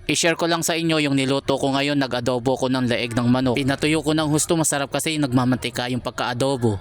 I-share ko lang sa inyo yung niluto ko ngayon, nag-adobo ko ng leeg ng manok. Pinatuyo ko ng husto, masarap kasi nagmamantika yung pagka-adobo.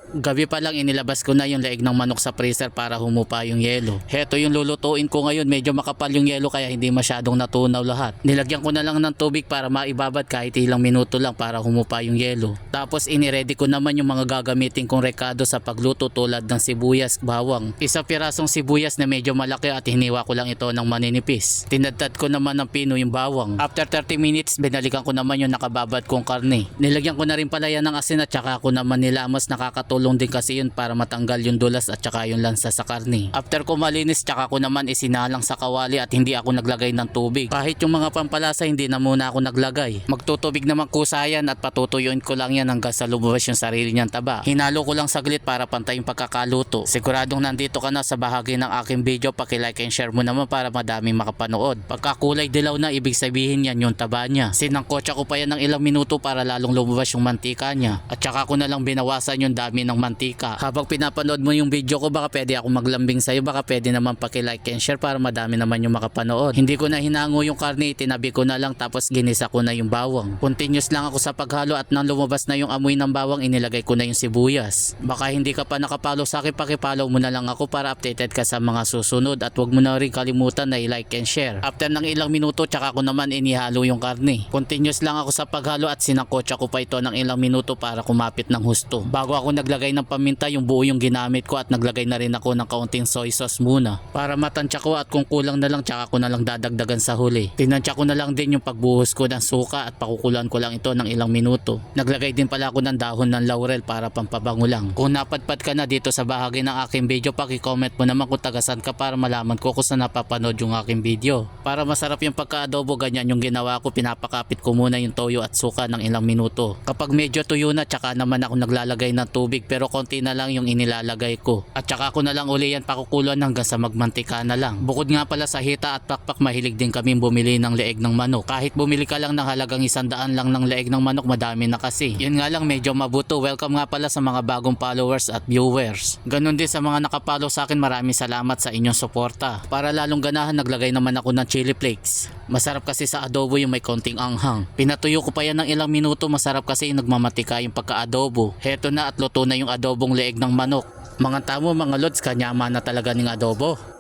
Gabi pa lang inilabas ko na yung leeg ng manok sa freezer para humupa yung yelo. Heto yung lulutuin ko ngayon, medyo makapal yung yelo kaya hindi masyadong natunaw lahat. Nilagyan ko na lang ng tubig para maibabad kahit ilang minuto lang para humupa yung yelo. Tapos iniready ko naman yung mga gagamitin kong rekado sa pagluto tulad ng sibuyas, bawang. Isa pirasong sibuyas na medyo malaki at hiniwa ko lang ito ng maninipis. Tinadtad ko naman ng pino yung bawang. After 30 minutes binalikan ko naman yung nakababad kong karne. Nilagyan ko na rin pala yan ng asin at saka ko naman nilamos, nakakatulong din kasi yun para matanggal yung dulas at saka yung lansa sa karne. After ko malinis tsaka ko naman isinalang sa kawali at hindi ako naglagay ng tubig. Kahit yung mga pampalasa hindi na muna ako naglagay. Magtutubig naman kusayan at patutuyuin ko lang yan hanggang sa lumabas yung sarili niyang taba. Hinalo ko lang saglit para pantay yung pagkakaluto. Siguradong nandito ka na sa bahagi ng aking video, paki-like and share mo naman para madaming makapanood. Pagka kulay dilaw na, ibig sabihin yan yung taba niya. Sinangkotsa ko pa yan ng ilang minuto para lalong lumabas yung mantika niya. At saka ko na lang binawasan yung dami ng mantika. Habang pinapanood mo yung video ko, baka pwede ako maglambing sa'yo, baka pwede naman paki-like and share para madami naman yung makapanood. Hindi ko na hinango yung karne, tinabi ko na lang tapos ginisa ko na yung bawang. Continuous lang ako sa paghalo at nang lumabas na yung amoy ng bawang, inilagay ko na yung sibuyas. Baka hindi ka pa nakapalo sa akin, paki-follow mo na lang ako para updated ka sa mga susunod at wag mo na rin kalimutan na i-like and share. After ng ilang minuto, tsaka ko naman inihalo yung karne. Continuous lang ako sa paghalo at sinangkotsa ko pa ito ng ilang minuto para kumapit ng husto. Bago ako naglagay ng paminta, yung buo yung ginamit ko at naglagay na rin ako ng kaunting soy sauce muna para matansya ko at kung kulang na lang tsaka ko na lang dadagdagan sa huli. Tinansya ko na lang din yung pagbuhos ko ng suka at pakukulan ko lang ito ng ilang minuto. Naglagay din pala ako ng dahon ng laurel para pampabango lang. Kung napadpad ka na dito sa bahagi ng aking video, paki-comment mo naman kung tagasan ka para malaman ko kung saan napapanood yung aking video. Para masarap yung pagka-adobo, ganyan yung ginawa ko, pinapakapit ko muna yung toyo at suka ng ilang minuto. Kapag medyo tuyo na, tsaka naman ako naglalagay ng tubig pero konti na lang yung inilalagay ko. At saka ko na lang uli yan pakukulan hanggang sa magmantika na lang. Bukod nga pala sa hita at pakpak, mahilig din kami bumili ng leeg ng manok. Kahit bumili ka lang ng halagang 100 lang ng leeg ng manok, madami na kasi. Yun nga lang, medyo mabuto. Welcome nga pala sa mga bagong followers at viewers. Ganon din sa mga nakapollow sa akin, maraming salamat sa inyong suporta. Para lalong ganahan, naglagay naman ako ng chili flakes. Masarap kasi sa adobo yung may konting anghang. Pinatuyo ko pa yan ng ilang minuto, masarap kasi nagmamatika yung pagka-adobo. Heto na at luto na yung adobong leeg ng manok. Mga tamo mga lods, kanyama na talaga ng adobo.